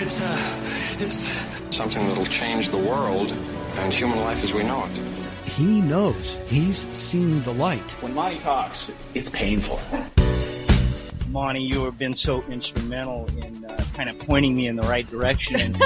It's something that'll change the world and human life as we know it. He knows. He's seen the light. When Monty talks, it's painful. Monty, you have been so instrumental in kind of pointing me in the right direction.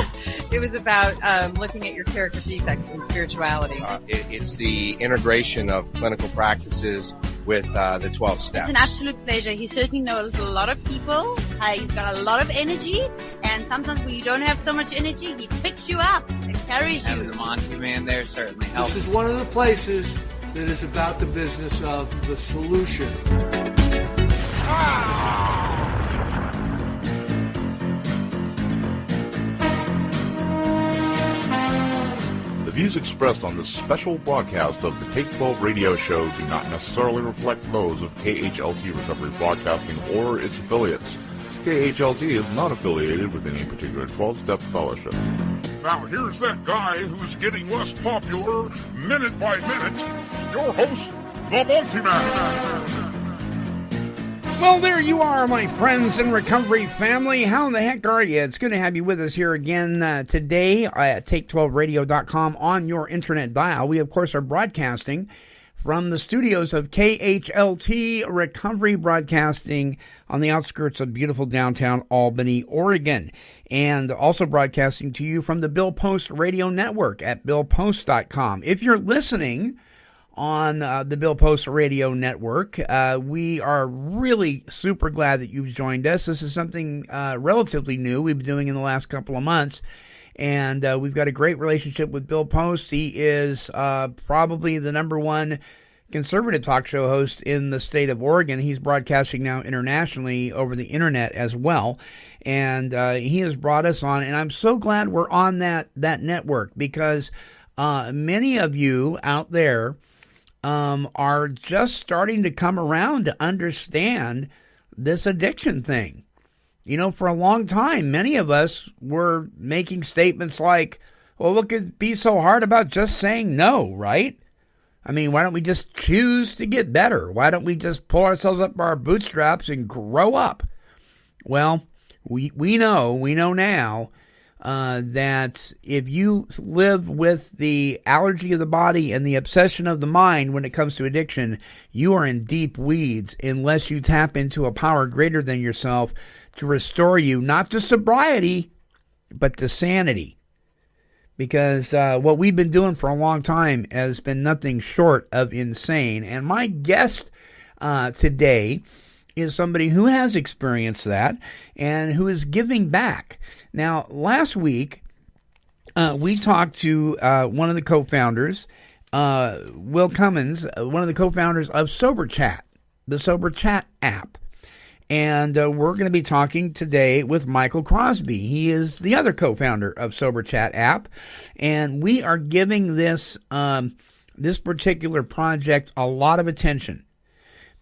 It was about looking at your character defects in spirituality. It's the integration of clinical practices with the 12 steps. It's an absolute pleasure. He certainly knows a lot of people. He's got a lot of energy, and sometimes when you don't have so much energy, he picks you up and carries you. Having the Monty man there certainly helps. This is one of the places that is about the business of the solution. The views expressed on this special broadcast of the Take 12 radio show do not necessarily reflect those of KHLT Recovery Broadcasting or its affiliates. KHLT is not affiliated with any particular 12-step fellowship. Now here's that guy who's getting less popular minute by minute. Your host, the Multi-Man. Well, there you are, my friends and recovery family. How in the heck are you? It's good to have you with us here again today at take12radio.com on your internet dial. We, of course, are broadcasting from the studios of KHLT Recovery Broadcasting on the outskirts of beautiful downtown Albany, Oregon. And also broadcasting to you from the Bill Post Radio Network at billpost.com. If you're listening on the Bill Post Radio Network, we are really super glad that you've joined us. This is something relatively new we've been doing in the last couple of months, and we've got a great relationship with Bill Post. He is probably the number one conservative talk show host in the state of Oregon. He's broadcasting now internationally over the internet as well, and he has brought us on, and I'm so glad we're on that network, because many of you out there are just starting to come around to understand this addiction thing. You know, for a long time, many of us were making statements like, well, what could be so hard about just saying no, right? I mean, why don't we just choose to get better? Why don't we just pull ourselves up by our bootstraps and grow up? Well, we know now that if you live with the allergy of the body and the obsession of the mind when it comes to addiction, you are in deep weeds unless you tap into a power greater than yourself to restore you, not to sobriety, but to sanity. Because what we've been doing for a long time has been nothing short of insane. And my guest today is somebody who has experienced that and who is giving back. Now, last week, we talked to one of the co-founders, Will Cummins, one of the co-founders of Sober Chat, the Sober Chat app. And we're going to be talking today with Michael Crosby. He is the other co-founder of Sober Chat app. And we are giving this particular project a lot of attention,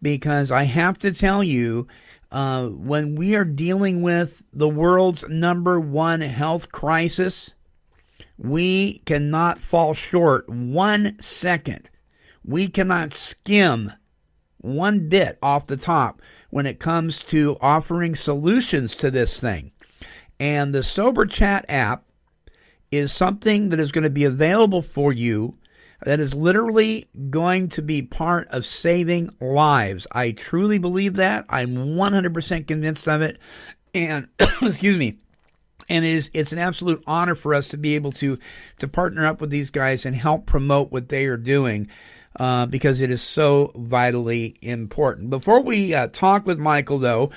because I have to tell you, when we are dealing with the world's number one health crisis, we cannot fall short 1 second. We cannot skim one bit off the top when it comes to offering solutions to this thing. And the Sober Chat app is something that is going to be available for you that is literally going to be part of saving lives. I truly believe that. I'm 100% convinced of it. And, excuse me, and it's an absolute honor for us to be able to partner up with these guys and help promote what they are doing, because it is so vitally important. Before we talk with Michael, though,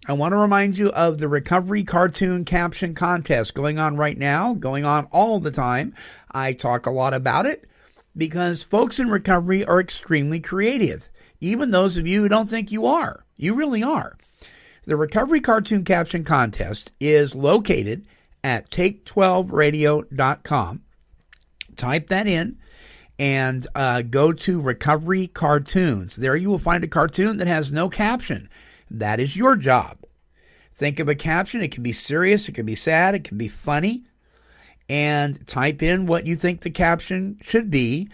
I want to remind you of the Recovery Cartoon Caption Contest going on right now, going on all the time. I talk a lot about it, because folks in recovery are extremely creative. Even those of you who don't think you are. You really are. The Recovery Cartoon Caption Contest is located at take12radio.com. Type that in and go to Recovery Cartoons. There you will find a cartoon that has no caption. That is your job. Think of a caption. It can be serious. It can be sad. It can be funny. And type in what you think the caption should be.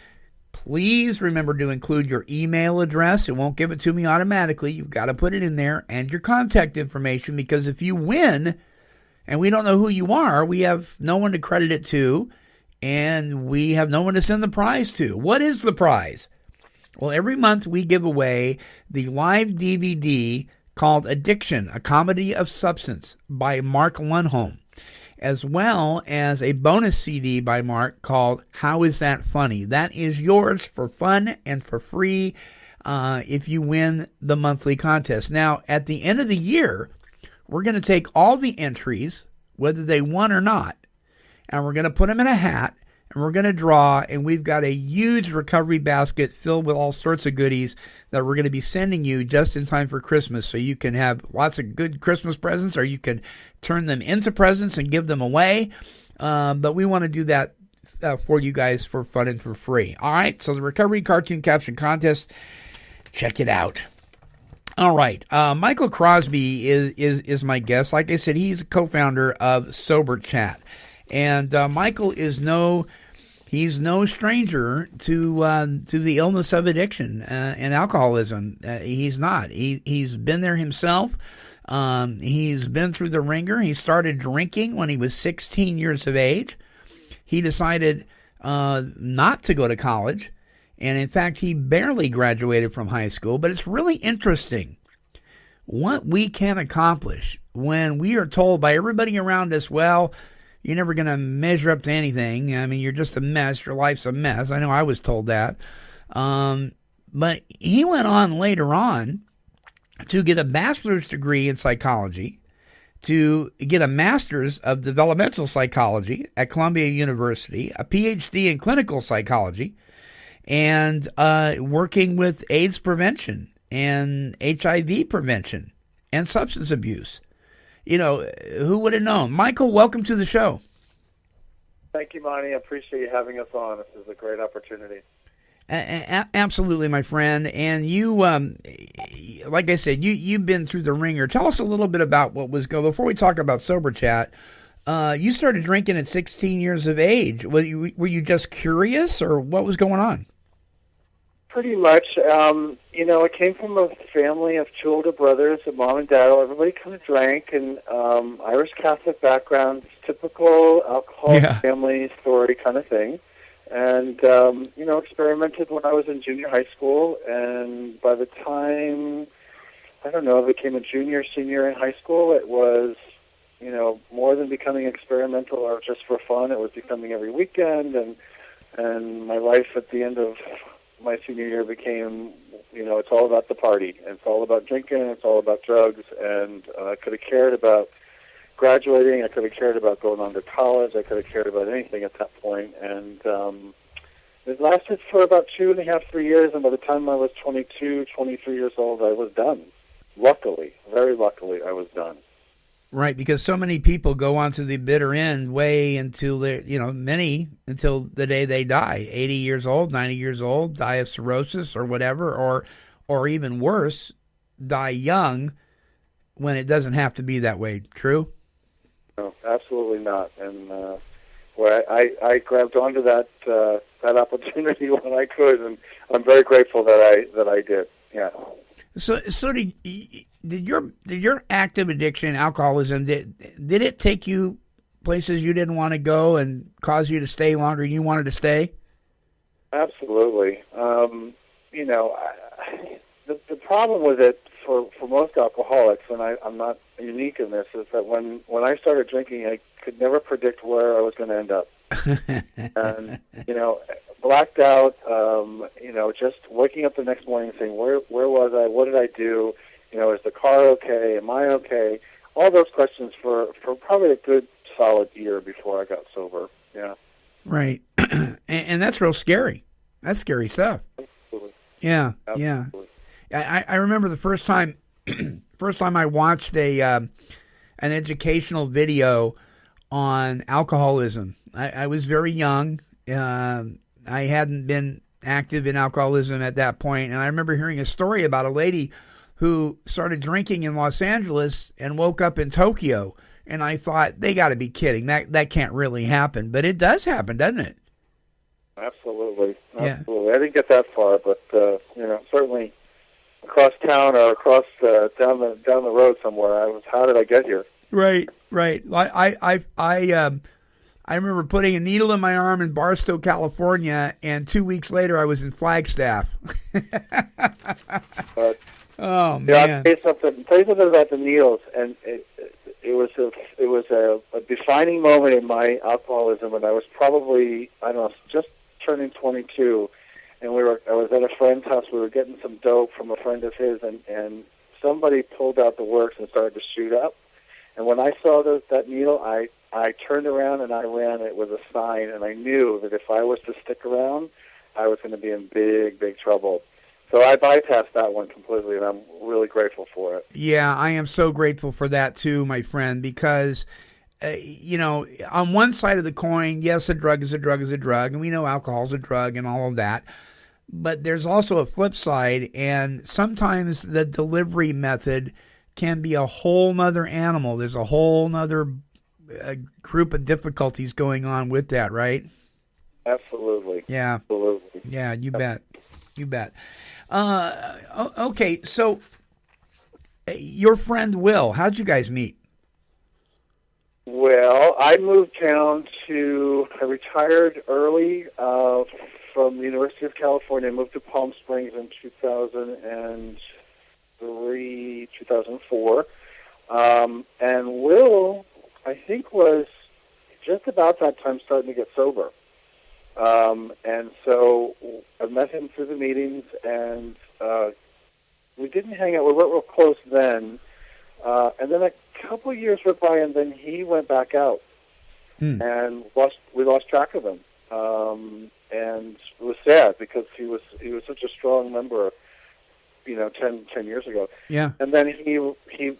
Please remember to include your email address. It won't give it to me automatically. You've got to put it in there, and your contact information, because if you win and we don't know who you are. We have no one to credit it to, and we have no one to send the prize to. What is the prize? Well, every month we give away the live DVD called Addiction, A Comedy of Substance by Mark Lundholm, as well as a bonus CD by Mark called How Is That Funny? That is yours for fun and for free if you win the monthly contest. Now, at the end of the year, we're going to take all the entries, whether they won or not, and we're going to put them in a hat, and we're going to draw, and we've got a huge recovery basket filled with all sorts of goodies that we're going to be sending you just in time for Christmas, so you can have lots of good Christmas presents, or you can turn them into presents and give them away. But we want to do that for you guys for fun and for free. All right, so the Recovery Cartoon Caption Contest, check it out. All right, Michael Crosby is my guest. Like I said, he's a co-founder of Sober Chat. And Michael is he's no stranger to the illness of addiction and alcoholism. He's not. He's been there himself. He's been through the ringer. He started drinking when he was 16 years of age. He decided not to go to college. And in fact, he barely graduated from high school. But it's really interesting what we can accomplish when we are told by everybody around us, well, you're never going to measure up to anything. I mean, you're just a mess. Your life's a mess. I know I was told that. But he went on later on to get a bachelor's degree in psychology, to get a master's of developmental psychology at Columbia University, a PhD in clinical psychology, and working with AIDS prevention and HIV prevention and substance abuse. You know, who would have known? Michael, welcome to the show. Thank you, Monty. I appreciate you having us on. This is a great opportunity. Absolutely, my friend. And you, like I said, you've been through the ringer. Tell us a little bit about what was going. Before we talk about Sober Chat, you started drinking at 16 years of age. Were you just curious, or what was going on? Pretty much. It came from a family of two older brothers, a mom and dad. Everybody kind of drank, and Irish Catholic background, typical alcoholic family story kind of thing. And, experimented when I was in junior high school, and by the time, I became a junior, senior in high school, it was, more than becoming experimental or just for fun. It was becoming every weekend, and my life at the end of my senior year became, it's all about the party. It's all about drinking. It's all about drugs. And I could have cared about graduating. I could have cared about going on to college. I could have cared about anything at that point. And it lasted for about 2.5, 3 years. And by the time I was 22, 23 years old, I was done. Luckily, very luckily, I was done. Right, because so many people go on to the bitter end way until many until the day they die, 80 years old, 90 years old, die of cirrhosis or whatever, or even worse, die young when it doesn't have to be that way. True? No, absolutely not. And I grabbed onto that opportunity when I could, and I'm very grateful that I did. Yeah. So did your active addiction, alcoholism, did it take you places you didn't want to go and cause you to stay longer than you wanted to stay? Absolutely. The problem with it for most alcoholics, and I'm not unique in this, is that when I started drinking, I could never predict where I was going to end up. And, blacked out, just waking up the next morning and saying, where was I? What did I do? Is the car okay? Am I okay? All those questions for probably a good solid year before I got sober. Yeah. Right. and that's real scary. That's scary stuff. Absolutely. Yeah. Absolutely. Yeah. I remember the first time I watched an educational video on alcoholism. I was very young. I hadn't been active in alcoholism at that point, and I remember hearing a story about a lady who started drinking in Los Angeles and woke up in Tokyo, and I thought, they got to be kidding. That can't really happen, but it does happen, doesn't it? Absolutely. Yeah. Absolutely. I didn't get that far, but certainly across town or across down the road somewhere, how did I get here? Right. I remember putting a needle in my arm in Barstow, California, and 2 weeks later I was in Flagstaff. Oh man! Yeah, I'll tell you something about the needles, and it was a defining moment in my alcoholism when I was probably, I don't know, just turning 22, and I was at a friend's house. We were getting some dope from a friend of his, and somebody pulled out the works and started to shoot up. And when I saw that needle, I turned around and I ran. It was a sign, and I knew that if I was to stick around, I was going to be in big trouble. So I bypassed that one completely, and I'm really grateful for it. Yeah, I am so grateful for that too, my friend, because, on one side of the coin, yes, a drug is a drug is a drug, and we know alcohol is a drug and all of that. But there's also a flip side, and sometimes the delivery method can be a whole nother animal. There's a whole nother group of difficulties going on with that, right? Absolutely. Yeah. Absolutely. Yeah, you bet. You bet. Okay, so your friend Will, how'd you guys meet? Well, I retired early from the University of California, moved to Palm Springs in 2004. And Will, I think, was just about that time starting to get sober. And so I met him through the meetings, and we didn't hang out. We weren't real close then. And then a couple of years went by, and then he went back out, and we lost track of him. And it was sad because he was such a strong member, 10 years ago. Yeah. And then he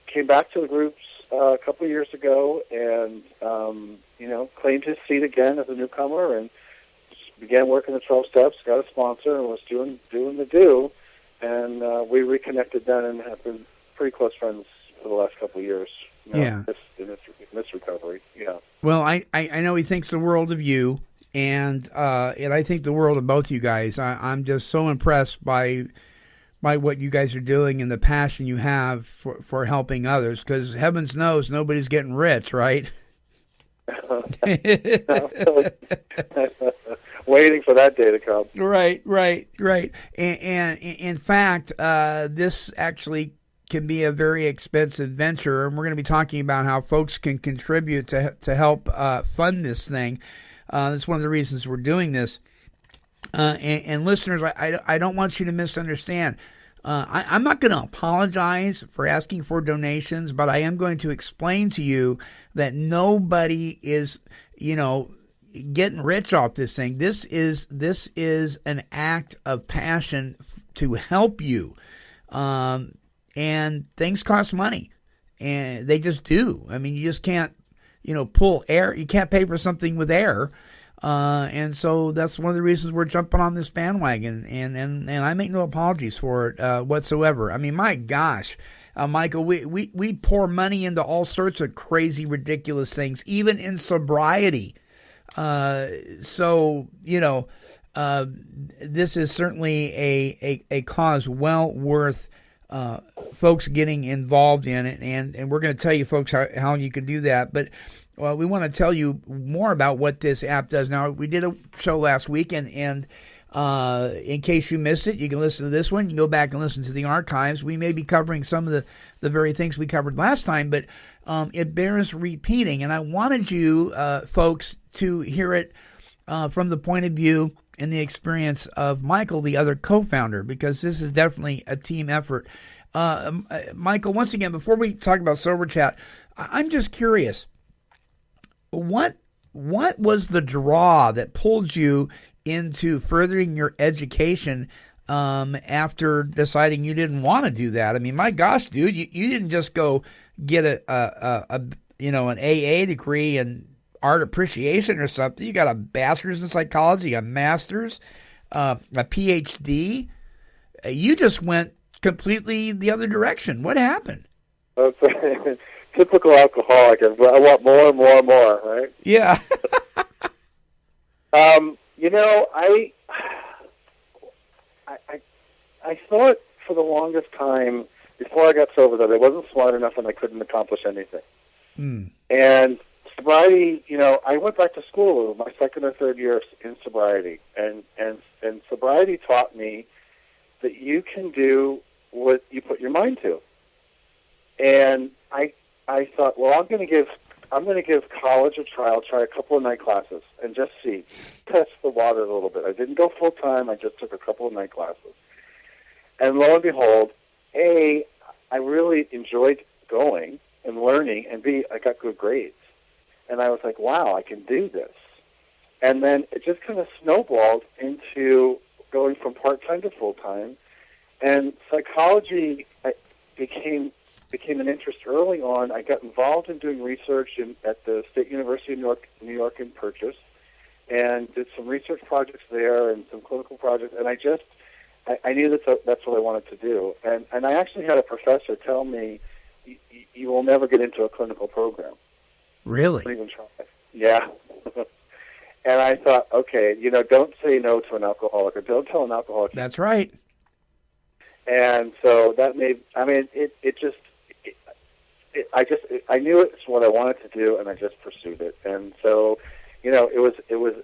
came back to the groups a couple of years ago, and claimed his seat again as a newcomer, and began working the 12 steps, got a sponsor, and was doing the do. And we reconnected then and have been pretty close friends for the last couple of years. In this recovery. Yeah. Well, I know he thinks the world of you, and I think the world of both you guys. I'm just so impressed by what you guys are doing and the passion you have for helping others, because heavens knows nobody's getting rich, right? Waiting for that day to come. Right. And in fact, this actually can be a very expensive venture, and we're going to be talking about how folks can contribute to help fund this thing. That's one of the reasons we're doing this. And listeners, I don't want you to misunderstand. I'm not going to apologize for asking for donations, but I am going to explain to you that nobody is, getting rich off this thing. This is an act of passion to help you. And things cost money, and they just do. I mean, you just can't, pull air. You can't pay for something with air. And so that's one of the reasons we're jumping on this bandwagon, and I make no apologies for it whatsoever. I mean, my gosh, Michael, we pour money into all sorts of crazy, ridiculous things, even in sobriety. So this is certainly a cause well worth folks getting involved in it, and we're going to tell you folks how you can do that. But we want to tell you more about what this app does. Now, we did a show last week, and in case you missed it, you can listen to this one. You can go back and listen to the archives. We may be covering some of the very things we covered last time, but it bears repeating. And I wanted you folks to hear it from the point of view and the experience of Michael, the other co-founder, because this is definitely a team effort. Michael, once again, before we talk about Sober Chat, I'm just curious. What was the draw that pulled you into furthering your education after deciding you didn't want to do that? I mean, my gosh, dude, you didn't just go get an AA degree in art appreciation or something. You got a bachelor's in psychology, a master's, a PhD. You just went completely the other direction. What happened? Typical alcoholic. I want more and more and more, right? Yeah. I thought for the longest time before I got sober that I wasn't smart enough and I couldn't accomplish anything. And sobriety, I went back to school my second or third year in sobriety, and sobriety taught me that you can do what you put your mind to. And I thought, well, I'm going to give college a trial, try a couple of night classes, and just test the water a little bit. I didn't go full time. I just took a couple of night classes. And lo and behold, A, I really enjoyed going and learning, and B, I got good grades. And I was like, wow, I can do this. And then it just kind of snowballed into going from part-time to full-time. And psychology became an interest early on. I got involved in doing research at the State University of New York in Purchase, and did some research projects there and some clinical projects. And I knew that's what I wanted to do. And I actually had a professor tell me, you will never get into a clinical program. Really? Don't even try. Yeah. And I thought, okay, don't say no to an alcoholic, or don't tell an alcoholic. That's right. And so that made, I knew it's what I wanted to do, and I just pursued it. And so, it was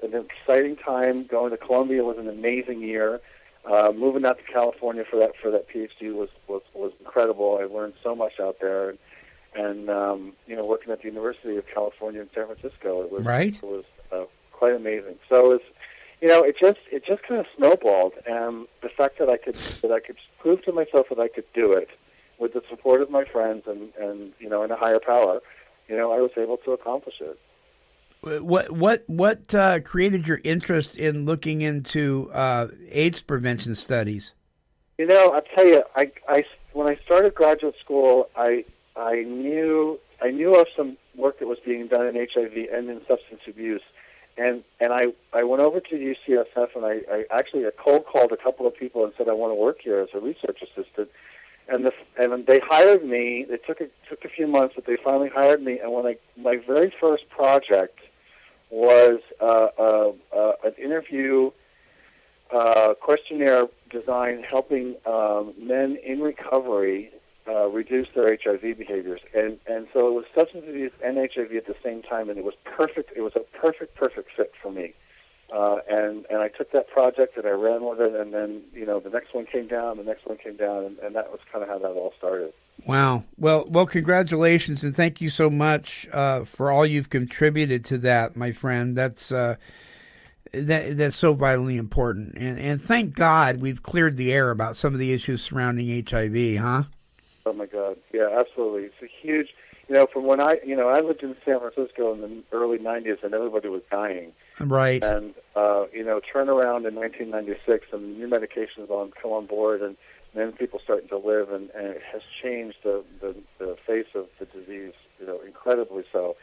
an exciting time. Going to Columbia was an amazing year. Moving out to California for that PhD was incredible. I learned so much out there, and working at the University of California in San Francisco, it was quite amazing. So it just kind of snowballed, and the fact that I could prove to myself that I could do it with the support of my friends and and a higher power, I was able to accomplish it. What created your interest in looking into AIDS prevention studies? I'll tell you, I when I started graduate school, I knew of some work that was being done in HIV and in substance abuse, and I went over to UCSF, and I actually cold called a couple of people and said I want to work here as a research assistant, and they hired me. It took a few months, but they finally hired me. And my very first project was an interview questionnaire design helping men in recovery reduce their HIV behaviors, and so it was substance abuse and HIV at the same time, and it was perfect. It was a perfect fit for me, and I took that project and I ran with it, and then the next one came down, and that was kind of how that all started. Wow. Well, congratulations, and thank you so much for all you've contributed to that, my friend. That's so vitally important, and thank God we've cleared the air about some of the issues surrounding HIV, huh? Oh my God, yeah, absolutely. It's a huge, from when I lived in San Francisco in the early '90s, and everybody was dying. Right. And turn around in 1996, and new medications come on board, and then people starting to live, and it has changed the face of the disease, incredibly so.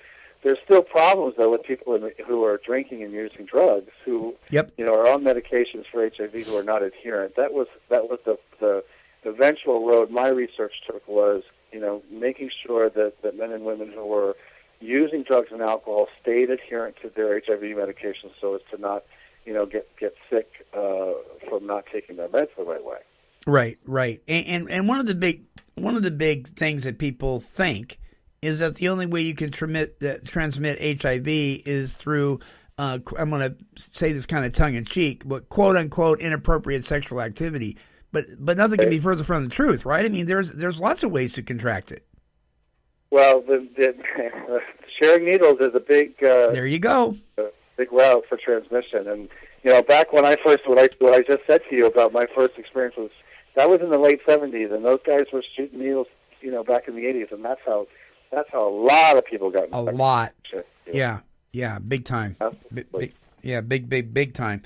There's still problems though with people who are drinking and using drugs, who are on medications for HIV who are not adherent. That was the eventual road my research took, was making sure that men and women who were using drugs and alcohol stayed adherent to their HIV medications, so as to not get sick from not taking their meds the right way. Right. And one of the big things that people think is that the only way you can transmit HIV is through I'm going to say this kind of tongue in cheek, but quote unquote inappropriate sexual activity. But nothing can be further from the truth, right? I mean, there's lots of ways to contract it. Well, the sharing needles is a big there you go, big route for transmission. And back when I first what I just said to you about my first experience that was in the late '70s, and those guys were shooting needles, back in the '80s, and that's how a lot of people got infected. A lot. Yeah, big time. Big time.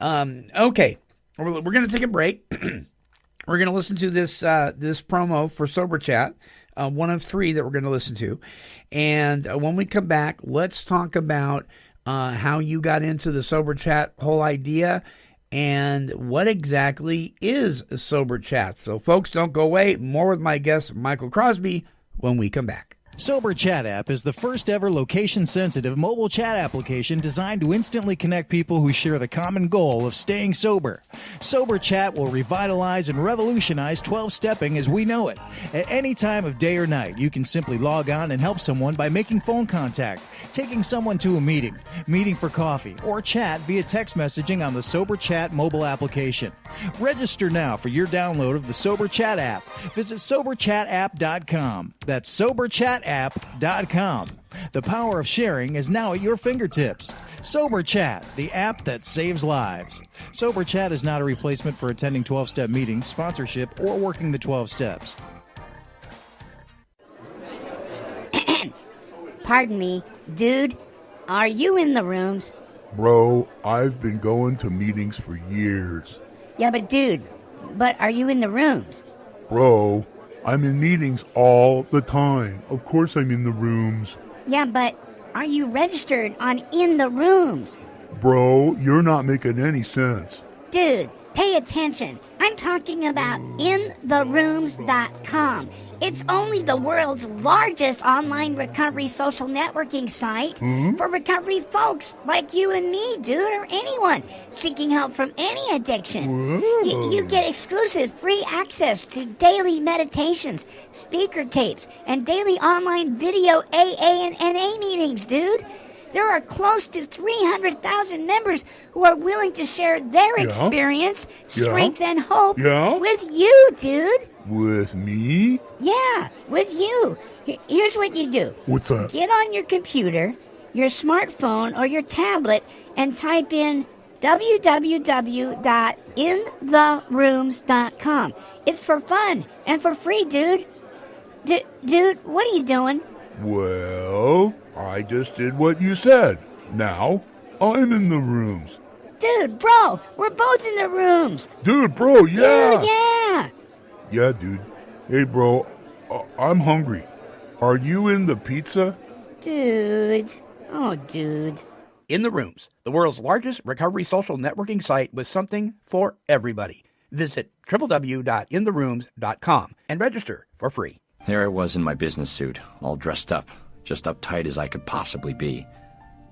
Okay. We're going to take a break. We're going to listen to this promo for Sober Chat, one of three that we're going to listen to. And when we come back, let's talk about how you got into the Sober Chat whole idea and what exactly is a Sober Chat. So, folks, don't go away. More with my guest, Michael Crosby, when we come back. Sober Chat app is the first ever location-sensitive mobile chat application designed to instantly connect people who share the common goal of staying sober. Sober Chat will revitalize and revolutionize 12-stepping as we know it. At any time of day or night, you can simply log on and help someone by making phone contact, taking someone to a meeting for coffee, or chat via text messaging on the Sober Chat mobile application. Register now for your download of the Sober Chat app. Visit SoberChatApp.com. That's SoberChatApp.com. The power of sharing is now at your fingertips. Sober Chat, the app that saves lives. Sober Chat is not a replacement for attending 12-step meetings, sponsorship, or working the 12 steps. Pardon me, dude, are you in the rooms? Bro, I've been going to meetings for years. Yeah, but are you in the rooms? Bro, I'm in meetings all the time. Of course I'm in the rooms. Yeah, but are you registered on In the Rooms? Bro, you're not making any sense. Dude, pay attention. I'm talking about intherooms.com. It's only the world's largest online recovery social networking site for recovery folks like you and me, dude, or anyone seeking help from any addiction. You get exclusive free access to daily meditations, speaker tapes, and daily online video AA and NA meetings, dude. There are close to 300,000 members who are willing to share their experience, strength, and hope with you, dude. With me? Yeah, with you. Here's what you do. What's that? Get on your computer, your smartphone, or your tablet and type in www.intherooms.com. It's for fun and for free, dude. Dude, what are you doing? Well, I just did what you said. Now, I'm in the rooms. Dude, bro, we're both in the rooms. Dude, bro, yeah. Dude, yeah. Yeah, dude. Hey, bro, I'm hungry. Are you in the pizza? Dude. Oh, dude. In the Rooms, the world's largest recovery social networking site with something for everybody. Visit www.intherooms.com and register for free. There I was in my business suit, all dressed up, just uptight as I could possibly be.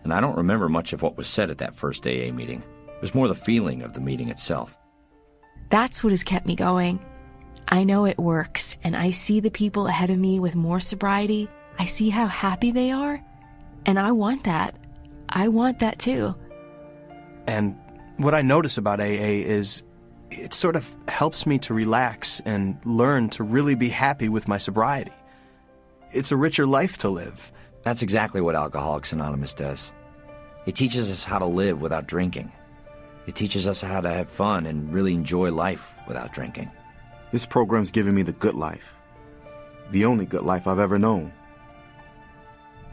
And I don't remember much of what was said at that first AA meeting. It was more the feeling of the meeting itself. That's what has kept me going. I know it works, and I see the people ahead of me with more sobriety. I see how happy they are, and I want that. I want that too. And what I notice about AA is it sort of helps me to relax and learn to really be happy with my sobriety. It's a richer life to live. That's exactly what Alcoholics Anonymous does. It teaches us how to live without drinking. It teaches us how to have fun and really enjoy life without drinking. This program's given me the good life. The only good life I've ever known.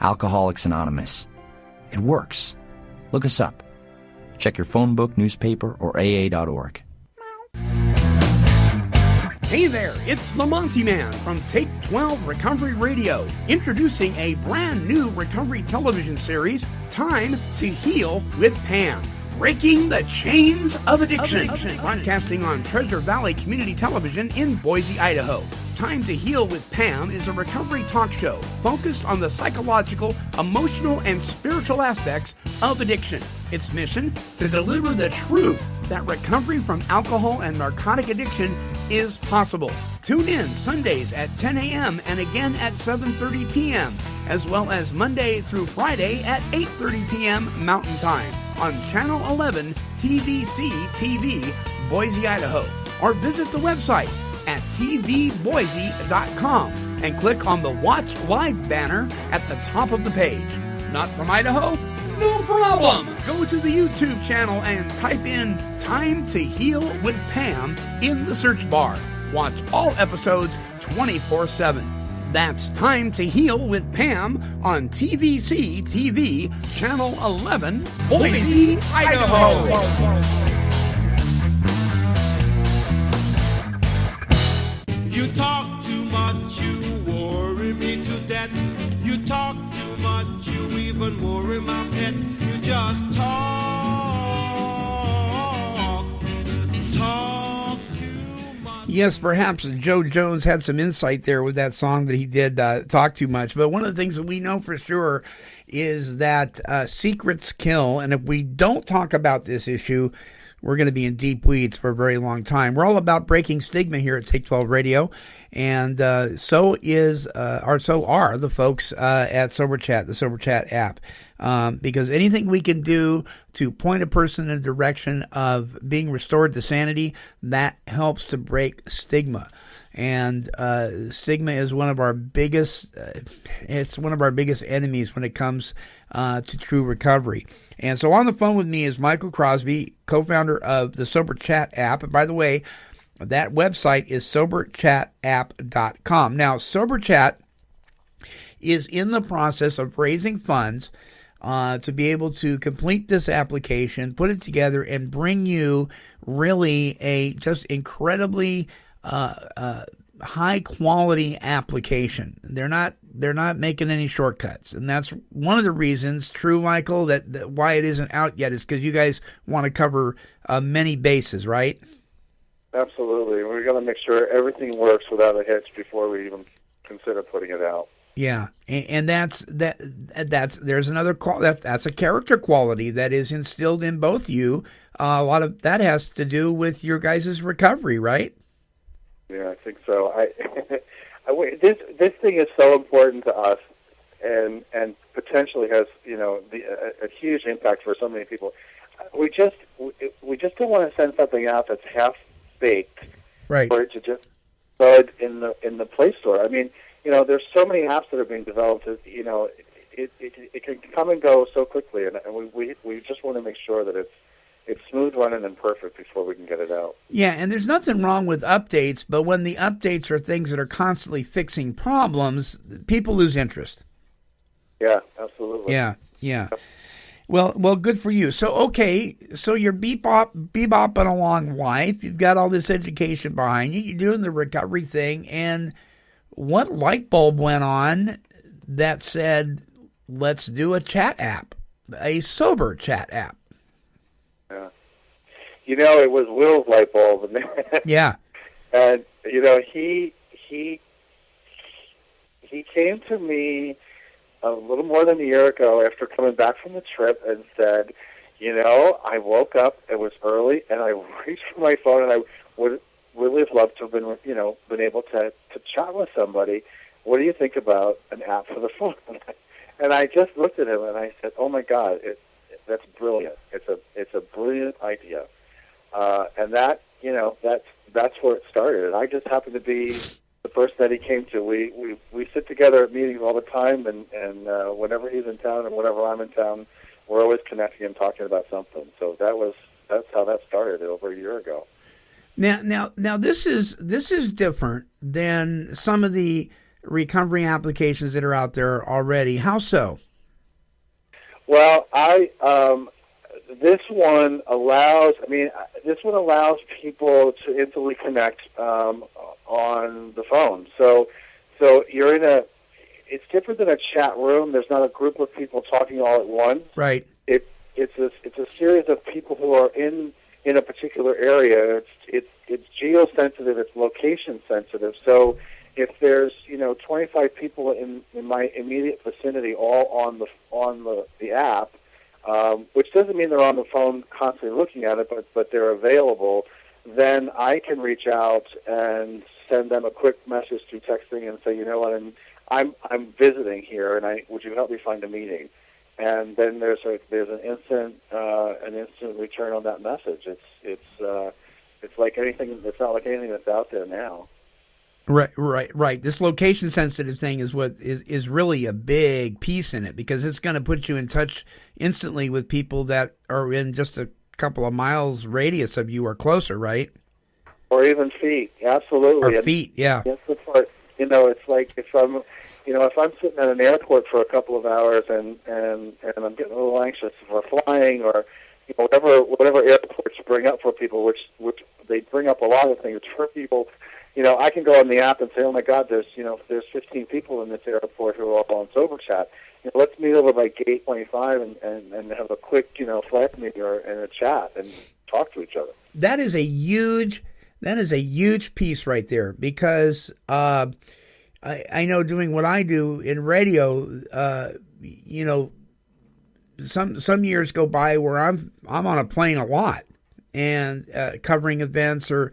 Alcoholics Anonymous. It works. Look us up. Check your phone book, newspaper, or AA.org. Hey there, it's the Monty Man from Take 12 Recovery Radio, introducing a brand new recovery television series, Time to Heal with Pam. Breaking the chains of addiction. Broadcasting on Treasure Valley Community Television in Boise, Idaho. Time to Heal with Pam is a recovery talk show focused on the psychological, emotional, and spiritual aspects of addiction. Its mission, to deliver the truth that recovery from alcohol and narcotic addiction is possible. Tune in Sundays at 10 a.m. and again at 7:30 p.m., as well as Monday through Friday at 8:30 p.m. Mountain Time on Channel 11 TVC TV, Boise, Idaho. Or visit the website at tvboise.com and click on the Watch Live banner at the top of the page. Not from Idaho? No problem! Go to the YouTube channel and type in Time to Heal with Pam in the search bar. Watch all episodes 24/7. That's Time to Heal with Pam on TVC TV, Channel 11, Boise, Idaho. You talk too much, you worry me to death. You talk too much, you even worry my pet. You just talk too much. Yes, perhaps Joe Jones had some insight there with that song that he did, Talk Too Much. But one of the things that we know for sure is that secrets kill. And if we don't talk about this issue, we're going to be in deep weeds for a very long time. We're all about breaking stigma here at Take 12 Radio. And so are the folks at Sober Chat, the Sober Chat app. Because anything we can do to point a person in the direction of being restored to sanity, that helps to break stigma. And stigma is one of our biggest, it's one of our biggest enemies when it comes to true recovery. And so on the phone with me is Michael Crosby, co-founder of the Sober Chat app. And by the way, that website is soberchatapp.com. Now, Sober Chat is in the process of raising funds to be able to complete this application, put it together, and bring you really a just incredibly high quality application. They're not making any shortcuts, and that's one of the reasons, true, Michael, that why it isn't out yet is because you guys want to cover many bases, right? Absolutely. We're going to make sure everything works without a hitch before we even consider putting it out. Yeah, and that's there's another that's a character quality that is instilled in both you. A lot of that has to do with your guys' recovery, right? Yeah, I think so. This thing is so important to us, and potentially has a huge impact for so many people. We just don't want to send something out that's half baked, right? For it to just thud in the Play Store. I mean, there's so many apps that are being developed. It can come and go so quickly, and we just want to make sure that it's smooth running and perfect before we can get it out. Yeah, and there's nothing wrong with updates, but when the updates are things that are constantly fixing problems, people lose interest. Yeah, absolutely. Yeah. Well, good for you. So, okay, so you're bebopping along life. You've got all this education behind you. You're doing the recovery thing, and what light bulb went on that said, let's do a chat app, a sober chat app? Yeah. It was Will's light bulb. Yeah. And, he came to me a little more than a year ago after coming back from the trip and said, I woke up, it was early, and I reached for my phone, and I would really have loved to have been able to chat with somebody. What do you think about an app for the phone? And I just looked at him and I said, "Oh my God, that's brilliant! It's a brilliant idea." And that's where it started. And I just happened to be the person that he came to. We sit together at meetings all the time, and whenever he's in town and whenever I'm in town, we're always connecting and talking about something. So that's how that started over a year ago. Now, this is different than some of the recovery applications that are out there already. How so? Well, this one allows people to instantly connect on the phone. So you're it's different than a chat room. There's not a group of people talking all at once. Right. It's a series of people who are in a particular area. It's geosensitive, it's location sensitive. So if there's 25 people in my immediate vicinity all on the app, which doesn't mean they're on the phone constantly looking at it, but they're available, then I can reach out and send them a quick message through texting and say, I'm visiting here, and would you help me find a meeting? And then there's an instant return on that message. It's like anything. It's not like anything that's out there now. Right. This location sensitive thing is what is really a big piece in it, because it's going to put you in touch instantly with people that are in just a couple of miles radius of you or closer, right? Or even feet. Absolutely. Or feet. Yeah. That's the part. It's like if I'm sitting at an airport for a couple of hours and I'm getting a little anxious for flying, or whatever airports bring up for people, which they bring up a lot of things for people. I can go on the app and say, "Oh my God, there's 15 people in this airport who are all on Sober Chat. Let's meet over by gate 25 and have a quick flag meeting and a chat and talk to each other." That is a huge That is a huge piece right there, because I know doing what I do in radio, some years go by where I'm on a plane a lot and covering events or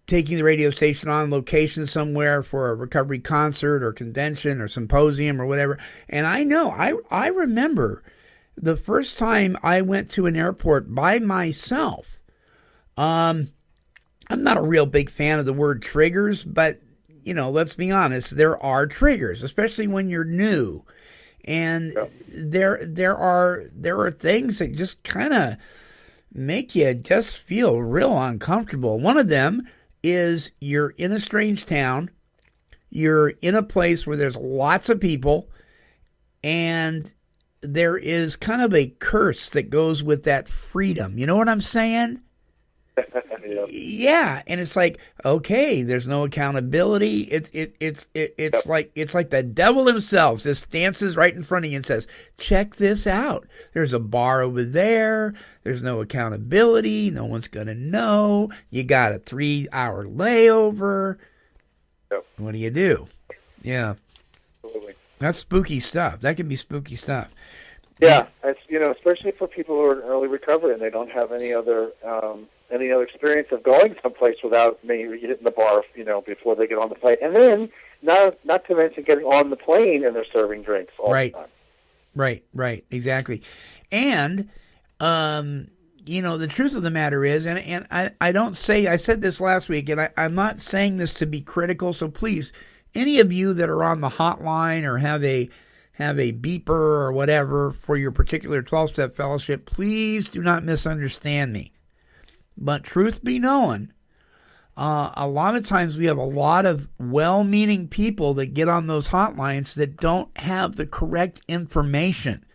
taking the radio station on location somewhere for a recovery concert or convention or symposium or whatever. And I know I remember the first time I went to an airport by myself. I'm not a real big fan of the word triggers, but let's be honest, there are triggers, especially when you're new. And there are things that just kind of make you just feel real uncomfortable. One of them is you're in a strange town, you're in a place where there's lots of people, and there is kind of a curse that goes with that freedom. You know what I'm saying? Yeah, and it's like, okay, there's no accountability. It's like the devil himself just dances right in front of you and says, check this out. There's a bar over there. There's no accountability. No one's going to know. You got a 3-hour layover. Yep. What do you do? Yeah. Absolutely. That's spooky stuff. That can be spooky stuff. Yeah, it's, especially for people who are in early recovery and they don't have any other experience of going someplace without maybe hitting the bar, before they get on the plane. And then, not to mention getting on the plane and they're serving drinks all the time. Right, exactly. And, the truth of the matter is, and I don't say, I said this last week, and I'm not saying this to be critical, so please, any of you that are on the hotline or have a beeper or whatever for your particular 12-step fellowship, please do not misunderstand me. But truth be known, a lot of times we have a lot of well-meaning people that get on those hotlines that don't have the correct information.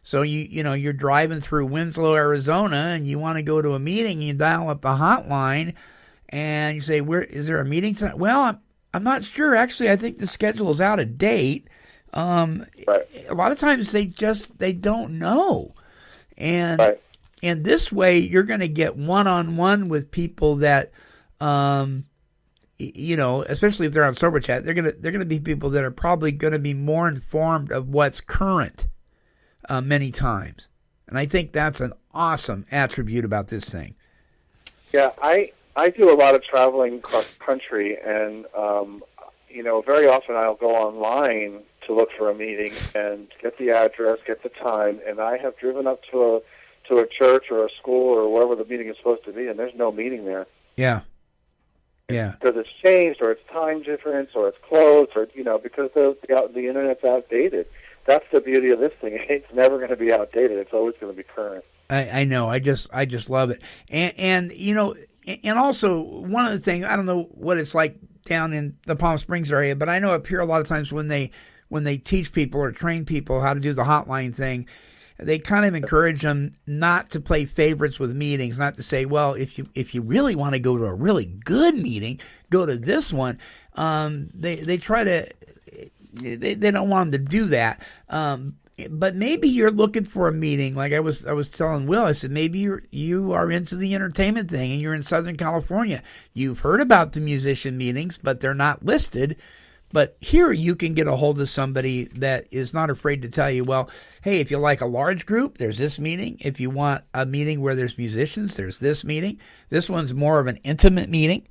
So you're driving through Winslow, Arizona, and you want to go to a meeting. You dial up the hotline, and you say, "Where is there a meeting tonight?" Well, I'm not sure. Actually, I think the schedule is out of date. Right. A lot of times they don't know, and right. And this way you're going to get one-on-one with people that, especially if they're on Sober Chat, they're going to be people that are probably going to be more informed of what's current many times, and I think that's an awesome attribute about this thing. Yeah, I do a lot of traveling across the country, and very often I'll go online to look for a meeting and get the address, get the time, and I have driven up to a church or a school or wherever the meeting is supposed to be, and there's no meeting there. Yeah. Because it's changed, or it's time difference, or it's closed, or because the internet's outdated. That's the beauty of this thing. It's never going to be outdated. It's always going to be current. I know. I just love it. And also one of the things, I don't know what it's like down in the Palm Springs area, but I know up here a lot of times when they teach people or train people how to do the hotline thing, they kind of encourage them not to play favorites with meetings, not to say, well, if you really want to go to a really good meeting, go to this one. They try to, they don't want them to do that. But maybe you're looking for a meeting. Like I was telling Will, I said, maybe you are into the entertainment thing and you're in Southern California. You've heard about the musician meetings, but they're not listed. But here you can get a hold of somebody that is not afraid to tell you, well, hey, if you like a large group, there's this meeting. If you want a meeting where there's musicians, there's this meeting. This one's more of an intimate meeting.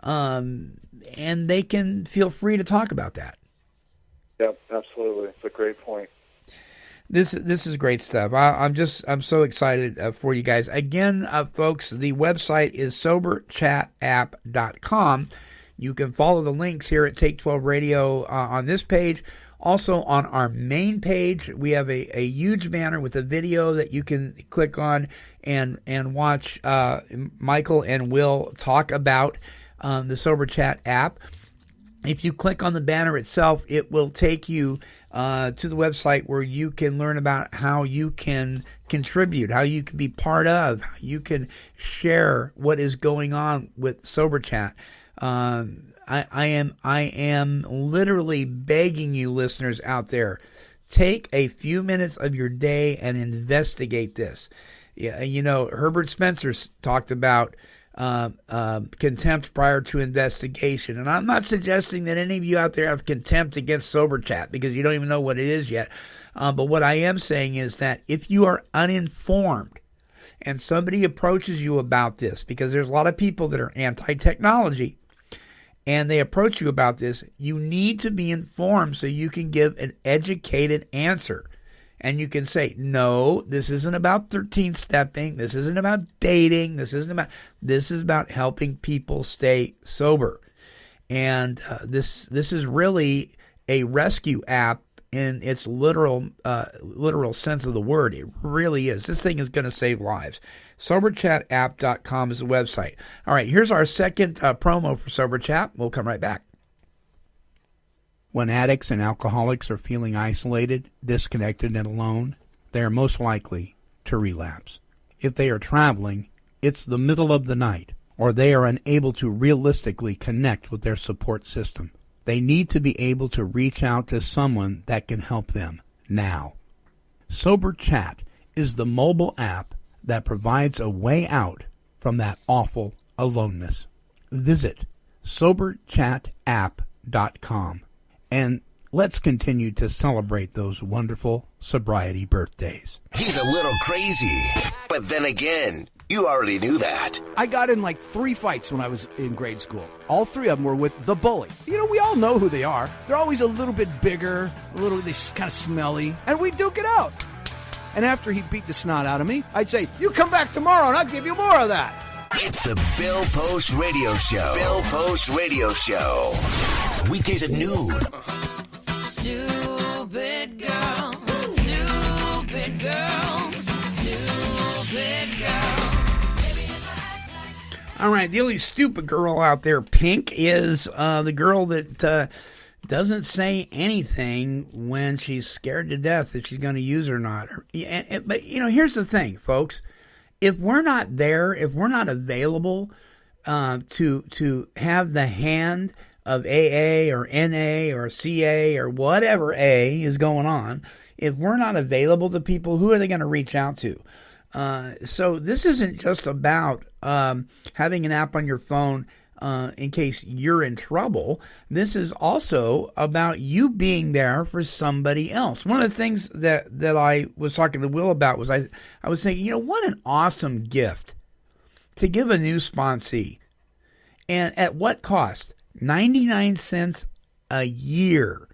And they can feel free to talk about that. Yep, absolutely. It's a great point. This is great stuff. I'm so excited for you guys. Again, folks, the website is soberchatapp.com. You can follow the links here at Take 12 Radio on this page. Also on our main page, we have a huge banner with a video that you can click on and watch Michael and Will talk about the Sober Chat app. If you click on the banner itself, it will take you to the website where you can learn about how you can contribute, how you can be part of, how you can share what is going on with Sober Chat. I am literally begging you, listeners out there, take a few minutes of your day and investigate this. Yeah, Herbert Spencer talked about contempt prior to investigation. And I'm not suggesting that any of you out there have contempt against Sober Chat because you don't even know what it is yet. But what I am saying is that if you are uninformed and somebody approaches you about this, because there's a lot of people that are anti-technology, and they approach you about this, you need to be informed so you can give an educated answer. And you can say, no, this isn't about 13-stepping. This isn't about dating. This is about helping people stay sober. And this is really a rescue app in its literal sense of the word. It really is. This thing is going to save lives. SoberChatApp.com is the website. All right, here's our second promo for Sober Chat. We'll come right back. When addicts and alcoholics are feeling isolated, disconnected, and alone, they are most likely to relapse. If they are traveling, it's the middle of the night, or they are unable to realistically connect with their support system. They need to be able to reach out to someone that can help them now. Sober Chat is the mobile app that provides a way out from that awful aloneness. Visit SoberChatApp.com and let's continue to celebrate those wonderful sobriety birthdays. He's a little crazy, but then again, you already knew that. I got in like 3 fights when I was in grade school. All 3 of them were with the bully. You know, we all know who they are. They're always a little bit bigger, they kind of smelly, and we duke it out. And after he beat the snot out of me, I'd say, you come back tomorrow and I'll give you more of that. It's the Bill Post Radio Show. Bill Post Radio Show. Weekdays at noon. Stupid girl. Stupid girl. Stupid girl. All right, the only stupid girl out there, Pink, is the girl that doesn't say anything when she's scared to death if she's going to use or not. But, you know, here's the thing, folks. If we're not there, if we're not available to have the hand of AA or NA or CA or whatever A is going on, if we're not available to people, who are they going to reach out to? So this isn't just about having an app on your phone in case you're in trouble. This is also about you being there for somebody else. One of the things that I was talking to Will about was I was thinking, you know, what an awesome gift to give a new sponsee. And at what cost? 99 cents a year.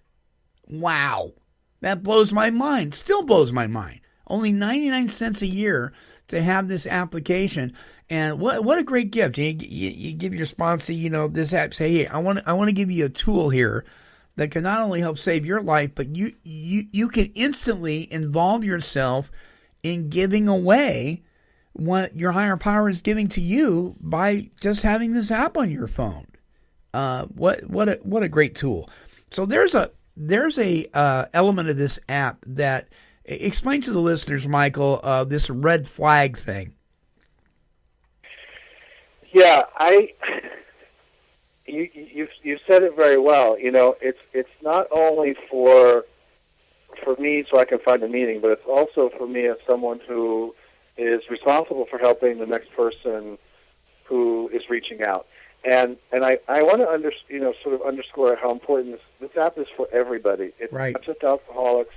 Wow. That blows my mind. Still blows my mind. Only 99 cents a year to have this application. And what a great gift. You give your sponsee, you know, this app, say, hey, I want to give you a tool here that can not only help save your life, but you can instantly involve yourself in giving away what your higher power is giving to you by just having this app on your phone. What a great tool. So there's a element of this app that explain to the listeners, Michael, this red flag thing. Yeah, you said it very well. You know, it's not only for me so I can find a meaning, but it's also for me as someone who is responsible for helping the next person who is reaching out. And I want to sort of underscore how important this app is for everybody. It's right. Not just alcoholics,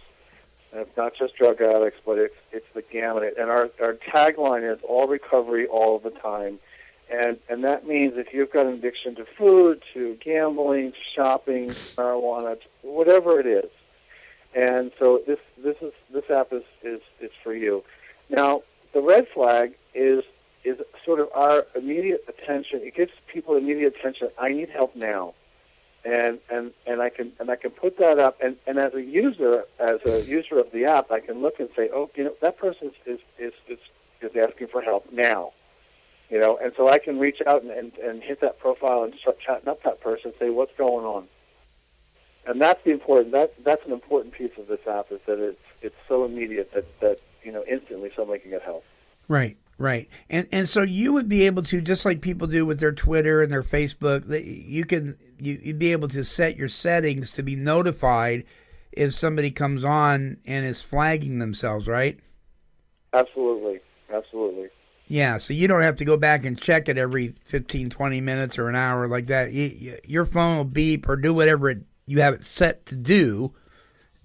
and it's not just drug addicts, but it's the gamut. And our tagline is all recovery all the time. And that means if you've got an addiction to food, to gambling, to shopping, marijuana, whatever it is. And so this app is for you. Now, the red flag is sort of our immediate attention. It gives people immediate attention. I need help now, and I can put that up. And as a user of the app, I can look and say, oh, you know, that person is asking for help now. You know, and so I can reach out and hit that profile and start chatting up that person and say, what's going on? And that's an important piece of this app, is that it's so immediate that you know, instantly somebody can get help. Right. And so you would be able to, just like people do with their Twitter and their Facebook, you'd be able to set your settings to be notified if somebody comes on and is flagging themselves, right? Absolutely. Yeah, so you don't have to go back and check it every 15, 20 minutes or an hour like that. Your phone will beep or do whatever you have it set to do.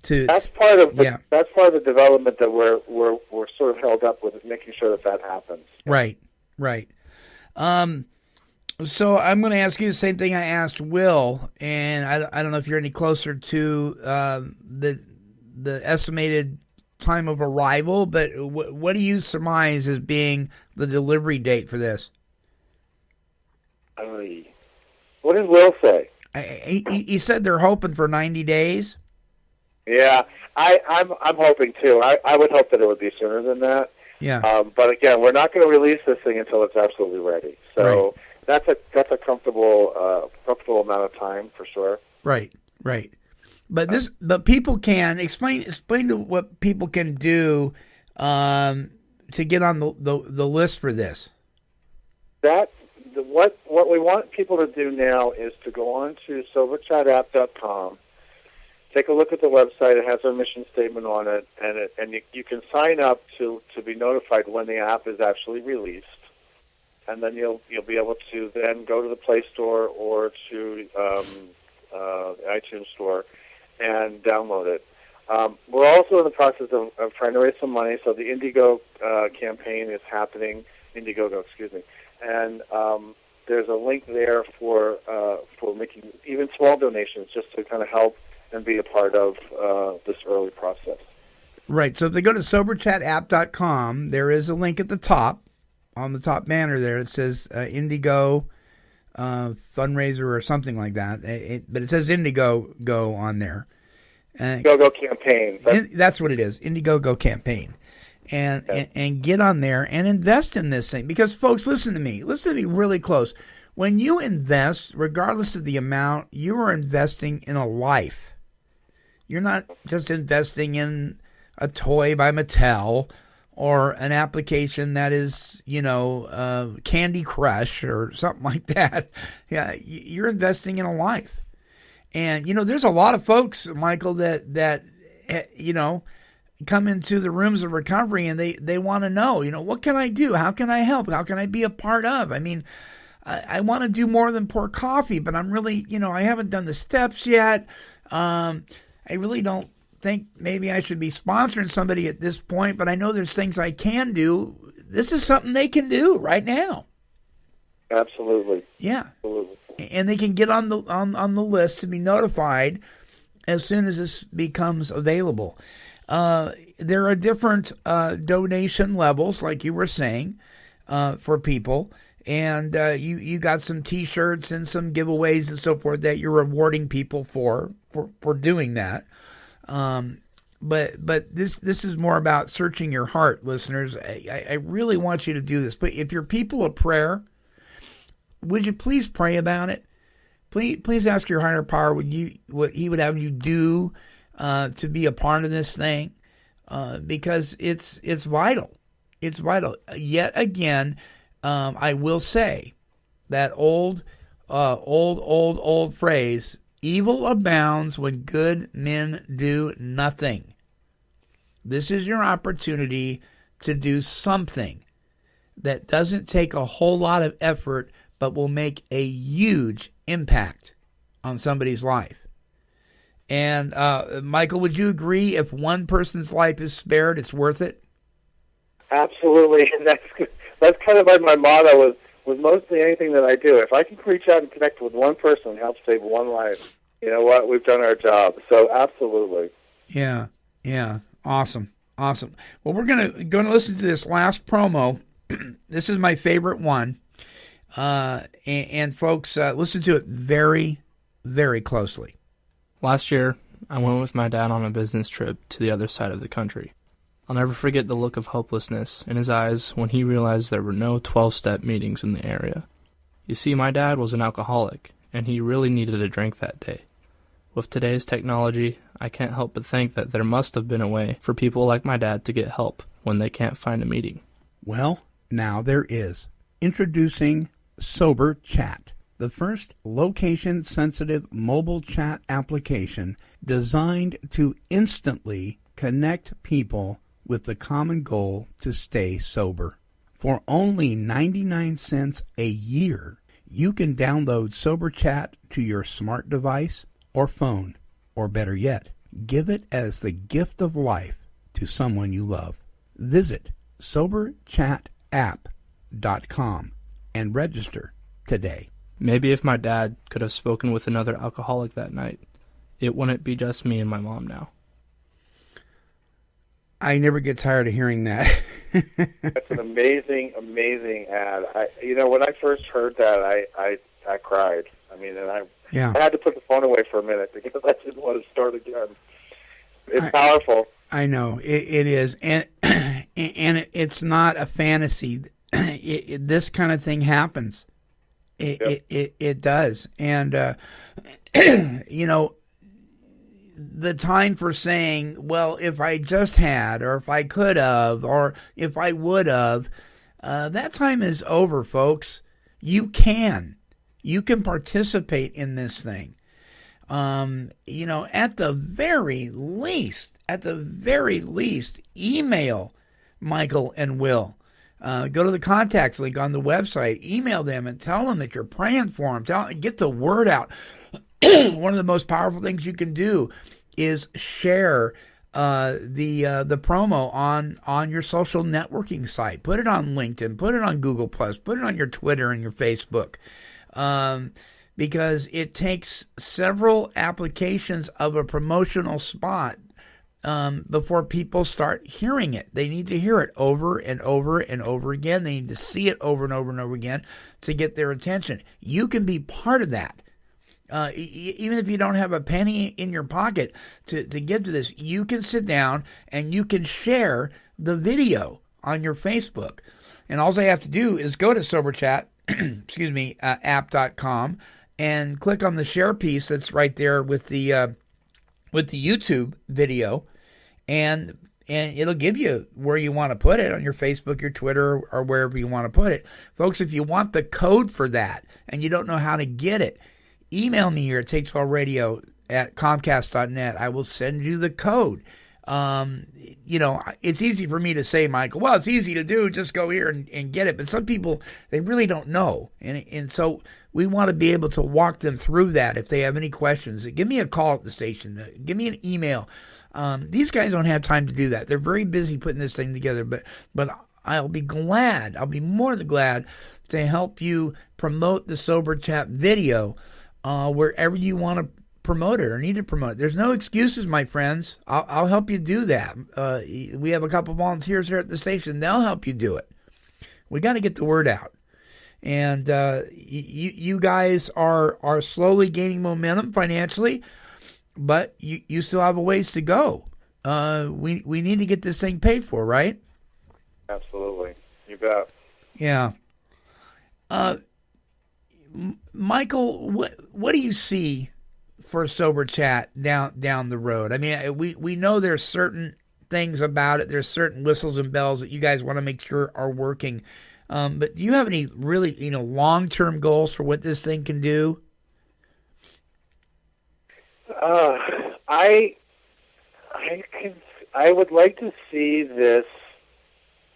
That's part of the development that we're sort of held up with, making sure that happens. Right. So I'm going to ask you the same thing I asked Will, and I don't know if you're any closer to the estimated time of arrival, but what do you surmise as being the delivery date for this? What did Will say? He said they're hoping for 90 days. Yeah, I'm hoping too. I would hope that it would be sooner than that. Yeah. But again, we're not going to release this thing until it's absolutely ready. So that's a comfortable amount of time for sure. Right. But people can explain to what people can do to get on the list for this. What we want people to do now is to go on to soberchatapp.com, take a look at the website. It has our mission statement on it, and you can sign up to be notified when the app is actually released, and then you'll be able to then go to the Play Store or to the iTunes Store and download it. We're also in the process of trying to raise some money, so the Indiegogo campaign is happening. Indiegogo, excuse me. And there's a link there for making even small donations just to kind of help and be a part of this early process. Right. So if they go to soberchatapp.com, there is a link at the top, on the top banner there. It says Indigo fundraiser or something like that. But it says Indiegogo on there. Indiegogo campaign. That's what it is. Indiegogo campaign. And get on there and invest in this thing. Because, folks, listen to me really close. When you invest, regardless of the amount, you are investing in a life. You're not just investing in a toy by Mattel or an application that is, Candy Crush or something like that. Yeah, you're investing in a life. And, there's a lot of folks, Michael, that come into the rooms of recovery and they want to know, what can I do? How can I help? How can I be a part of? I mean, I want to do more than pour coffee, but I'm really, I haven't done the steps yet. I really don't think maybe I should be sponsoring somebody at this point, but I know there's things I can do. This is something they can do right now. Absolutely. Yeah. Absolutely. And they can get on the list to be notified as soon as this becomes available. There are different donation levels, like you were saying, for people. And you got some T-shirts and some giveaways and so forth that you're rewarding people for doing that. But this is more about searching your heart, listeners. I really want you to do this. But if you're people of prayer, would you please pray about it? Please ask your higher power what he would have you do to be a part of this thing, because it's vital. It's vital. Yet again, I will say that old phrase: "Evil abounds when good men do nothing." This is your opportunity to do something that doesn't take a whole lot of effort, but will make a huge impact on somebody's life. And Michael, would you agree if one person's life is spared, it's worth it? Absolutely, and that's kind of like my motto with mostly anything that I do. If I can reach out and connect with one person and help save one life, you know what? We've done our job. So absolutely. Yeah. Awesome. Well, we're gonna listen to this last promo. This is my favorite one. And folks, listen to it very, very closely. Last year, I went with my dad on a business trip to the other side of the country. I'll never forget the look of hopelessness in his eyes when he realized there were no 12-step meetings in the area. You see, my dad was an alcoholic, and he really needed a drink that day. With today's technology, I can't help but think that there must have been a way for people like my dad to get help when they can't find a meeting. Well, now there is. Introducing Sober Chat, the first location-sensitive mobile chat application designed to instantly connect people with the common goal to stay sober. For only 99 cents a year, you can download Sober Chat to your smart device or phone, or better yet, give it as the gift of life to someone you love. Visit SoberChatApp.com and register today. Maybe if my dad could have spoken with another alcoholic that night, it wouldn't be just me and my mom now. I never get tired of hearing that. That's an amazing, amazing ad. When I first heard that, I cried. I mean, and I had to put the phone away for a minute because I didn't want to start again. It's powerful. I know it is, and it's not a fantasy. This kind of thing happens. It does, and the time for saying, well, if I just had, or if I could have, or if I would have, that time is over, folks. You can participate in this thing. At the very least, email Michael and Will. Go to the contacts link on the website, email them and tell them that you're praying for them. Get the word out. One of the most powerful things you can do is share the promo on your social networking site. Put it on LinkedIn, put it on Google+, put it on your Twitter and your Facebook. Because it takes several applications of a promotional spot before people start hearing it. They need to hear it over and over and over again. They need to see it over and over and over again to get their attention. You can be part of that. Even if you don't have a penny in your pocket to give to this, you can sit down and you can share the video on your Facebook. And all they have to do is go to SoberChat, app.com, and click on the share piece that's right there with the YouTube video, and it'll give you where you want to put it on your Facebook, your Twitter, or wherever you want to put it. Folks, if you want the code for that and you don't know how to get it, email me here at Take12Radio at Comcast.net. I will send you the code. It's easy for me to say, Michael, well, it's easy to do. Just go here and get it. But some people, they really don't know. And so we want to be able to walk them through that if they have any questions. Give me a call at the station. Give me an email. These guys don't have time to do that. They're very busy putting this thing together. But I'll be more than glad to help you promote the Sober Chat video wherever you want to promote it or need to promote it. There's no excuses, my friends. I'll help you do that. We have a couple volunteers here at the station. They'll help you do it. We got to get the word out. And you guys are slowly gaining momentum financially, but you still have a ways to go. We need to get this thing paid for, right? Absolutely. You bet. Yeah. Michael, what do you see for Sober Chat down the road? I mean, we know there's certain things about it. There's certain whistles and bells that you guys want to make sure are working. But do you have any really, long-term goals for what this thing can do? I would like to see this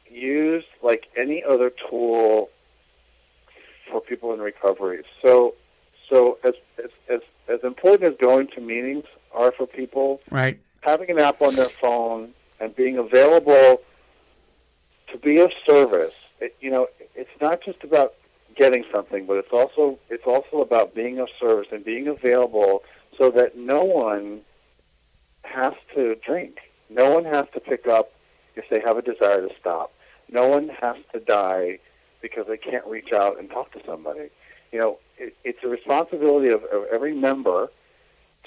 used like any other tool for people in recovery. So as important as going to meetings are for people, right? Having an app on their phone and being available to be of service. It's not just about getting something, but it's also about being of service and being available so that no one has to drink. No one has to pick up if they have a desire to stop. No one has to die because they can't reach out and talk to somebody. It's a responsibility of every member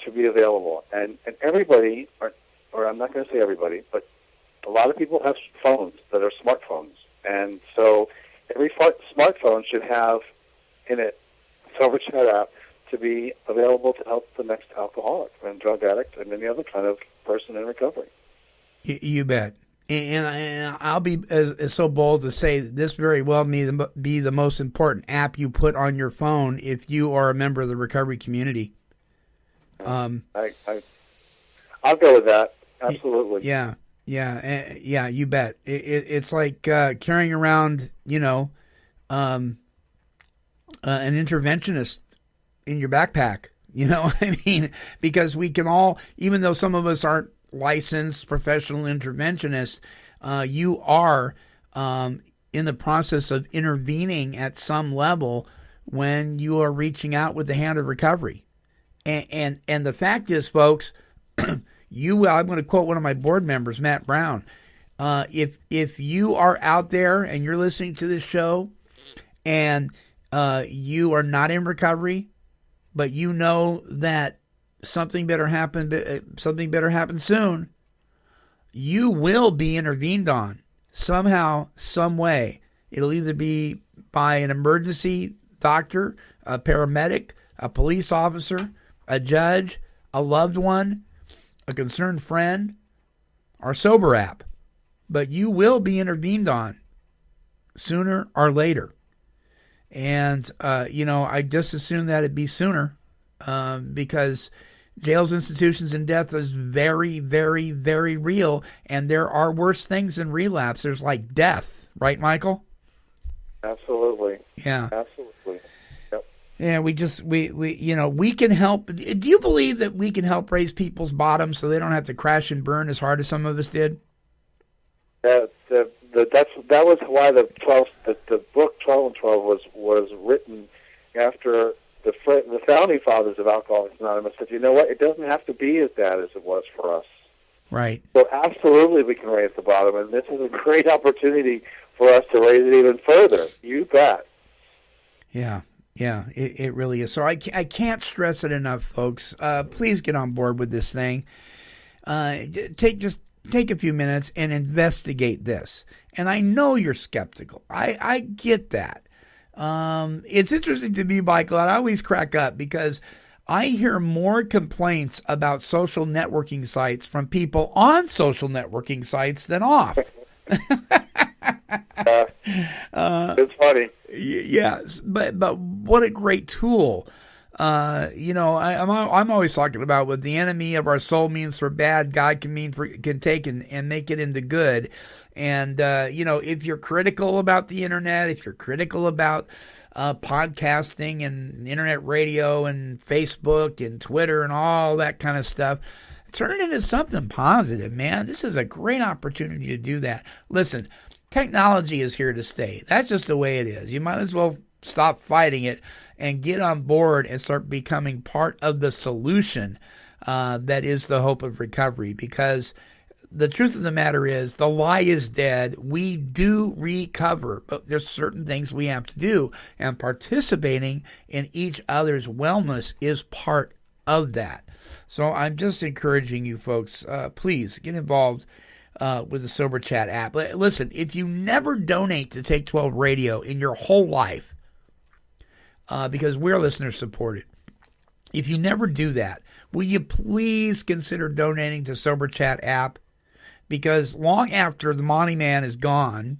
to be available. And everybody, or I'm not going to say everybody, but a lot of people have phones that are smartphones. And so every smartphone should have in it a Sober Chat app to be available to help the next alcoholic and drug addict and any other kind of person in recovery. You bet. And I'll be so bold to say that this very well may be the most important app you put on your phone if you are a member of the recovery community. I'll go with that. Absolutely. Yeah. Yeah, you bet. It's like carrying around, an interventionist in your backpack. You know what I mean? Because we can all, even though some of us aren't licensed professional interventionists, you are in the process of intervening at some level when you are reaching out with the hand of recovery. And the fact is, folks, I'm going to quote one of my board members, Matt Brown. If you are out there and you're listening to this show and you are not in recovery, but you know that something better happen soon, you will be intervened on somehow, some way. It'll either be by an emergency doctor, a paramedic, a police officer, a judge, a loved one, a concerned friend, or sober app. But you will be intervened on sooner or later. And, I just assume that it'd be sooner because jails, institutions, and death is very, very, very real. And there are worse things than relapse. There's like death. Right, Michael? Absolutely. Yeah. Absolutely. Yep. Yeah, we can help. Do you believe that we can help raise people's bottoms so they don't have to crash and burn as hard as some of us did? That was why the book 12 and 12 was written after the founding fathers of Alcoholics Anonymous said, you know what, it doesn't have to be as bad as it was for us. Right. So absolutely we can raise the bottom, and this is a great opportunity for us to raise it even further. You bet. Yeah, it really is. So I can't stress it enough, folks. Please get on board with this thing. Take a few minutes and investigate this. And I know you're skeptical. I get that. It's interesting to me, Michael, and I always crack up because I hear more complaints about social networking sites from people on social networking sites than off. It's funny. Yes, but what a great tool. I'm always talking about what the enemy of our soul means for bad, God can take and make it into good. And if you're critical about the internet, if you're critical about podcasting and internet radio and Facebook and Twitter and all that kind of stuff, turn it into something positive, man. This is a great opportunity to do that. Listen, technology is here to stay. That's just the way it is. You might as well stop fighting it and get on board and start becoming part of the solution that is the hope of recovery. Because the truth of the matter is, the lie is dead. We do recover, but there's certain things we have to do, and participating in each other's wellness is part of that. So I'm just encouraging you folks, please get involved with the Sober Chat app. Listen, if you never donate to Take 12 Radio in your whole life, because we're listener supported, if you never do that, will you please consider donating to Sober Chat app? Because long after the Monty Man is gone,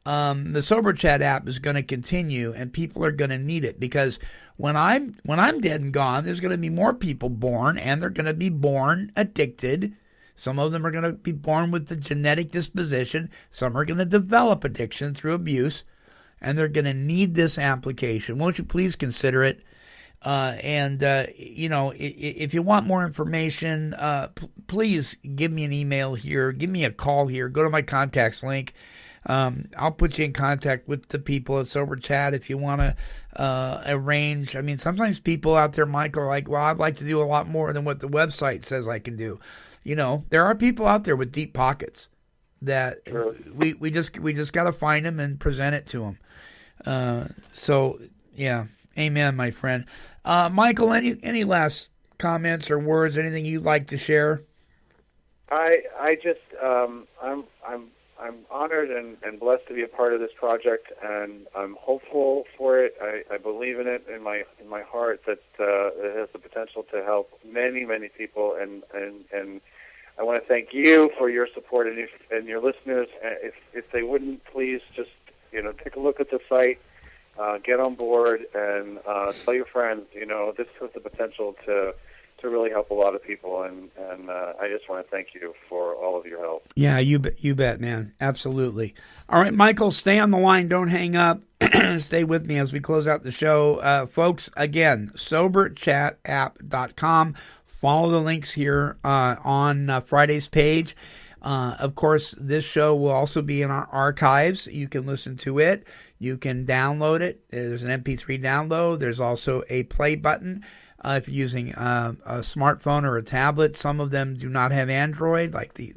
the Sober Chat app is going to continue, and people are going to need it. Because when I'm dead and gone, there's going to be more people born, and they're going to be born addicted. Some of them are going to be born with the genetic disposition. Some are going to develop addiction through abuse, and they're going to need this application. Won't you please consider it? If you want more information, please give me an email here. Give me a call here. Go to my contacts link. I'll put you in contact with the people at Sober Chat if you want to arrange. I mean, sometimes people out there, Michael, are like, well, I'd like to do a lot more than what the website says I can do. There are people out there with deep pockets that we just got to find them and present it to them. Amen, my friend. Michael, any last comments or words? Anything you'd like to share? I just I'm honored and blessed to be a part of this project, and I'm hopeful for it. I believe in it in my heart that it has the potential to help many people, and I want to thank you for your support and your listeners. If they wouldn't please just take a look at the site. Get on board and tell your friends, this has the potential to really help a lot of people, and I just want to thank you for all of your help. Yeah, you bet, man. Absolutely. All right, Michael, stay on the line. Don't hang up. Stay with me as we close out the show. Folks, again, SoberChatApp.com. Follow the links here on Friday's page. Of course, this show will also be in our archives. You can listen to it. You can download it. There's an MP3 download. There's also a play button. If you're using a smartphone or a tablet, some of them do not have Android, they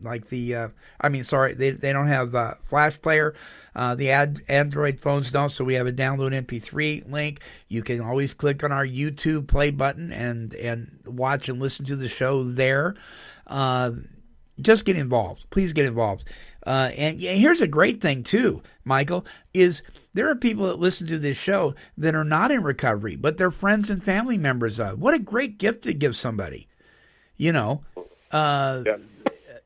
don't have Flash Player. The Android phones don't, so we have a download MP3 link. You can always click on our YouTube play button and watch and listen to the show there. Just get involved. Please get involved. And here's a great thing, too, Michael, is there are people that listen to this show that are not in recovery, but they're friends and family members of. What a great gift to give somebody,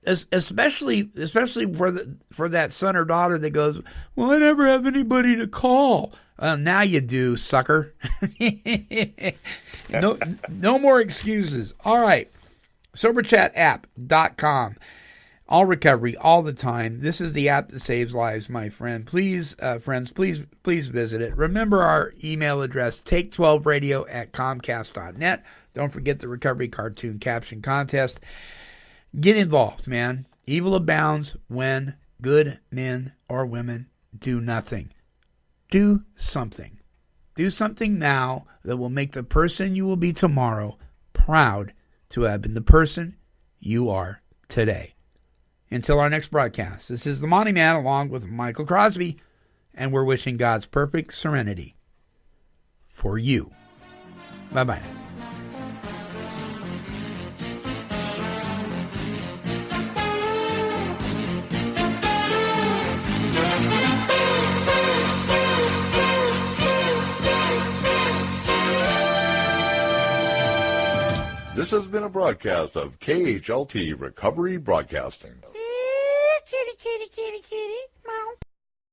especially for that son or daughter that goes, well, I never have anybody to call. Now you do, sucker. No more excuses. All right. SoberChatApp.com. All recovery, all the time. This is the app that saves lives, my friend. Please, friends, please visit it. Remember our email address, take12radio@comcast.net. Don't forget the Recovery Cartoon Caption Contest. Get involved, man. Evil abounds when good men or women do nothing. Do something. Do something now that will make the person you will be tomorrow proud to have been the person you are today. Until our next broadcast, this is the Monty Man along with Michael Crosby, and we're wishing God's perfect serenity for you. Bye-bye now. This has been a broadcast of KHLT Recovery Broadcasting. Kitty, kitty, kitty, kitty.